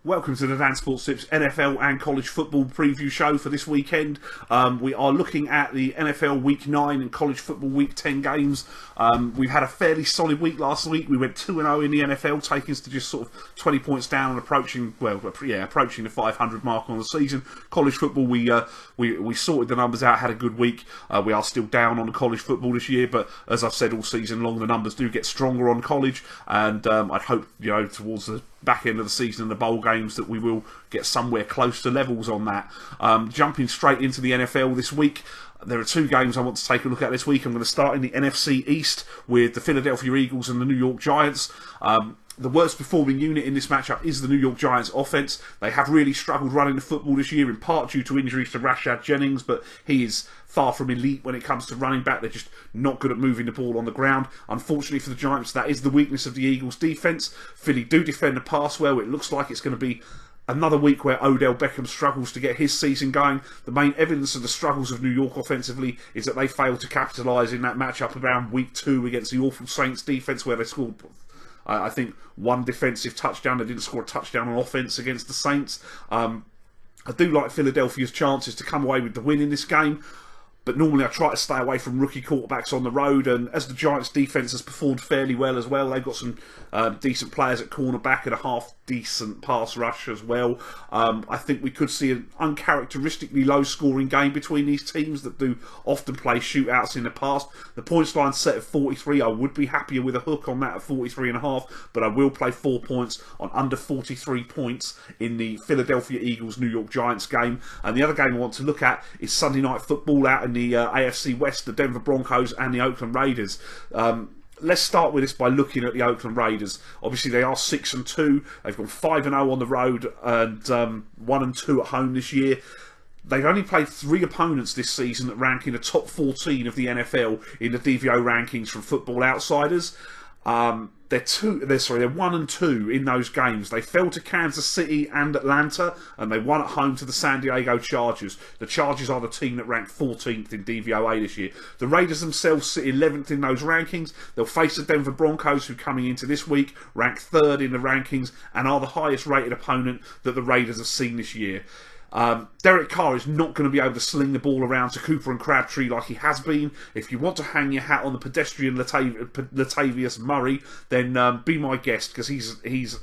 Welcome to the Dan Sports Tips NFL and college football preview show for this weekend. We are looking at the NFL Week 9 and college football Week 10 games. We've had a fairly solid week last week. We went 2-0 in the NFL, taking us to just sort of 20 points down and approaching the 500 mark on the season. College football, we sorted the numbers out, had a good week. We are still down on college football this year, but as I've said all season long, the numbers do get stronger on college, and I'd hope, towards the back end of the season and the bowl games that we will get somewhere close to levels on that. Jumping straight into the NFL this week, there are two games I want to take a look at this week. I'm going to start in the NFC East with the Philadelphia Eagles and the New York Giants. The worst performing unit in this matchup is the New York Giants offense. They have really struggled running the football this year, in part due to injuries to Rashad Jennings, but he is far from elite when it comes to running back. They're just not good at moving the ball on the ground. Unfortunately for the Giants, that is the weakness of the Eagles defense. Philly do defend the pass well. It looks like it's going to be another week where Odell Beckham struggles to get his season going. The main evidence of the struggles of New York offensively is that they failed to capitalise in that matchup around week 2 against the awful Saints defence, where they scored, I think, one defensive touchdown. They didn't score a touchdown on offense against the Saints. I do like Philadelphia's chances to come away with the win in this game, but normally I try to stay away from rookie quarterbacks on the road, and as the Giants defence has performed fairly well as well, they've got some decent players at cornerback and a half-decent pass rush as well. I think we could see an uncharacteristically low-scoring game between these teams that do often play shootouts in the past. The points line set at 43. I would be happier with a hook on that at 43.5, but I will play 4 points on under 43 points in the Philadelphia Eagles-New York Giants game. And the other game I want to look at is Sunday Night Football out in the AFC West, the Denver Broncos and the Oakland Raiders. Let's start with this by looking at the Oakland Raiders. Obviously, they are 6-2. They've gone 5-0 on the road and 1-2 at home this year. They've only played 3 opponents this season that rank in the top 14 of the NFL in the DVO rankings from Football Outsiders. They're 1-2 in those games. They fell to Kansas City and Atlanta, and they won at home to the San Diego Chargers. The Chargers are the team that ranked 14th in DVOA this year. The Raiders themselves sit 11th in those rankings. They'll face the Denver Broncos, who coming into this week rank 3rd in the rankings and are the highest rated opponent that the Raiders have seen this year. Derek Carr is not going to be able to sling the ball around to Cooper and Crabtree like he has been. If you want to hang your hat on the pedestrian Latavius Murray, then be my guest, because he's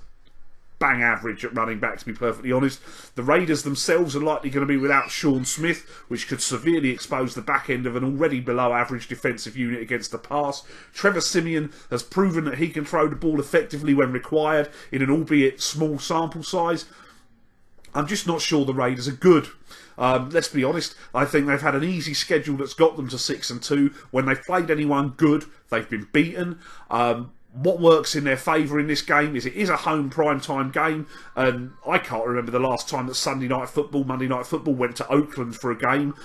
bang average at running back, to be perfectly honest. The Raiders themselves are likely going to be without Sean Smith, which could severely expose the back end of an already below average defensive unit against the pass. Trevor Siemian has proven that he can throw the ball effectively when required in an albeit small sample size. I'm just not sure the Raiders are good. Let's be honest, I think they've had an easy schedule that's got them to 6-2. When they've played anyone good, they've been beaten. What works in their favour in this game is it is a home primetime game, and I can't remember the last time that Monday Night Football went to Oakland for a game.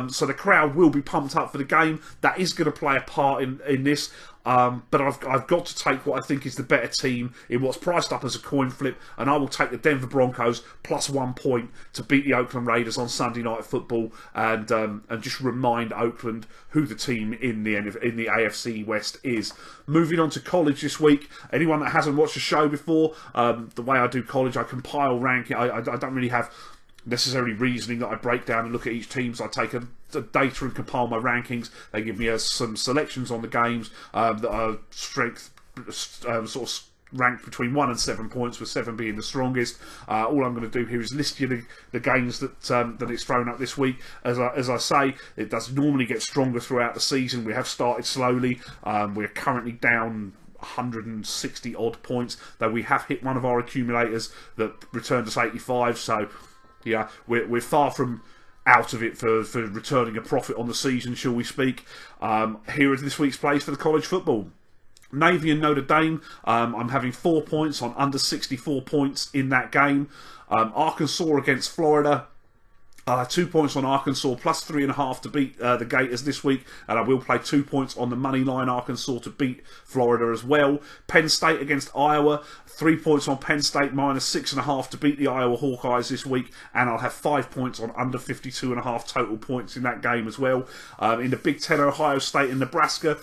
So the crowd will be pumped up for the game. That is going to play a part in this. But I've got to take what I think is the better team in what's priced up as a coin flip, and I will take the Denver Broncos plus 1 point to beat the Oakland Raiders on Sunday Night Football, and just remind Oakland who the team in the AFC West is. Moving on to college this week, anyone that hasn't watched the show before, the way I do college, I compile ranking. I don't really have necessarily reasoning that I break down and look at each team, so I take the data and compile my rankings. They give me some selections on the games that are strength sort of ranked between 1 and 7 points, with 7 being the strongest. All I'm going to do here is list you the games that it's thrown up this week. As I say, it does normally get stronger throughout the season. We have started slowly. We're currently down 160 odd points, though we have hit one of our accumulators that returned us 85, so yeah, we're far from out of it for returning a profit on the season, shall we speak. Here is this week's plays for the college football. Navy and Notre Dame, I'm having 4 points on under 64 points in that game. Arkansas against Florida, 2 points on Arkansas, plus 3.5 to beat the Gators this week, and I will play 2 points on the money line Arkansas to beat Florida as well. Penn State against Iowa, 3 points on Penn State, minus 6.5 to beat the Iowa Hawkeyes this week, and I'll have 5 points on under 52.5 total points in that game as well. In the Big Ten, Ohio State and Nebraska,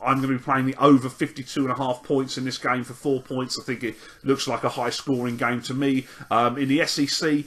I'm going to be playing the over 52.5 points in this game for 4 points. I think it looks like a high-scoring game to me. In the SEC,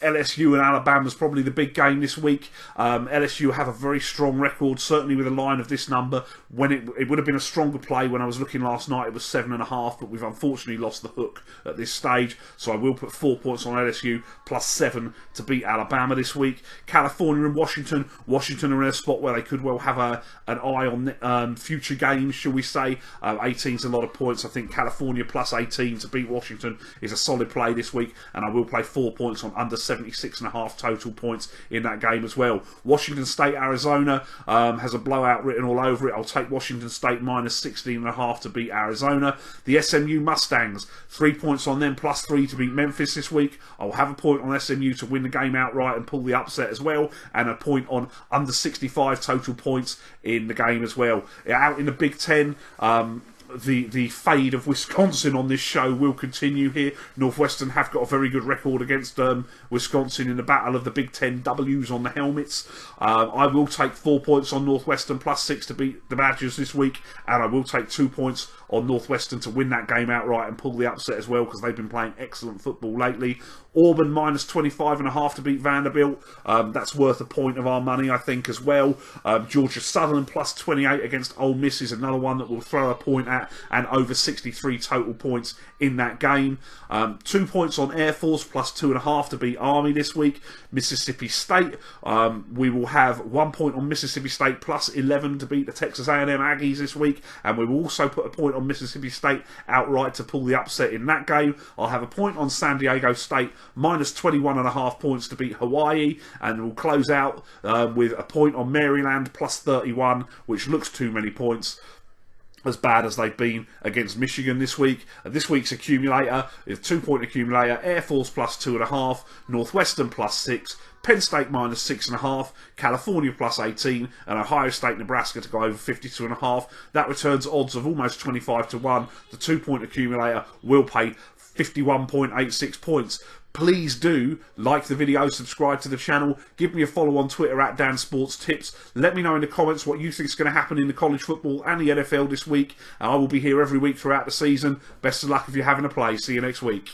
LSU and Alabama's probably the big game this week. LSU have a very strong record, certainly with a line of this number. When it would have been a stronger play when I was looking last night, it was 7.5, but we've unfortunately lost the hook at this stage. So I will put 4 points on LSU plus 7 to beat Alabama this week. California and Washington. Washington are in a spot where they could well have an eye on future games, shall we say. 18's a lot of points. I think California plus 18 to beat Washington is a solid play this week, and I will play 4 points on under 76.5 total points in that game as well. Washington State, Arizona has a blowout written all over it. I'll take Washington State minus 16.5 to beat Arizona. The SMU Mustangs, 3 points on them plus 3 to beat Memphis this week. I'll have a point on SMU to win the game outright and pull the upset as well, and a point on under 65 total points in the game as well. Out in the Big Ten, the fade of Wisconsin on this show will continue here. Northwestern have got a very good record against Wisconsin in the battle of the Big Ten W's on the helmets. I will take 4 points on Northwestern plus 6 to beat the Badgers this week, and I will take 2 points on Northwestern to win that game outright and pull the upset as well, because they've been playing excellent football lately. Auburn minus 25.5 to beat Vanderbilt. That's worth a point of our money, I think, as well. Georgia Southern plus 28 against Ole Miss is another one that we'll throw a point at, and over 63 total points in that game. 2 points on Air Force plus 2.5 to beat Army this week. Mississippi State, we will have 1 point on Mississippi State plus 11 to beat the Texas A&M Aggies this week, and we will also put a point on Mississippi State outright to pull the upset in that game. I'll have a point on San Diego State minus 21.5 points to beat Hawaii, and we'll close out with a point on Maryland plus 31, which looks too many points, as bad as they've been against Michigan this week. This week's accumulator is 2-point accumulator: Air Force plus 2.5, Northwestern plus 6, Penn State minus 6.5, California plus 18, and Ohio State, Nebraska to go over 52.5. That returns odds of almost 25 to 1. The 2-point accumulator will pay 51.86 points. Please do like the video, subscribe to the channel, give me a follow on Twitter at dansports.tips. Let me know in the comments what you think is going to happen in the college football and the NFL this week. I will be here every week throughout the season. Best of luck if you're having a play. See you next week.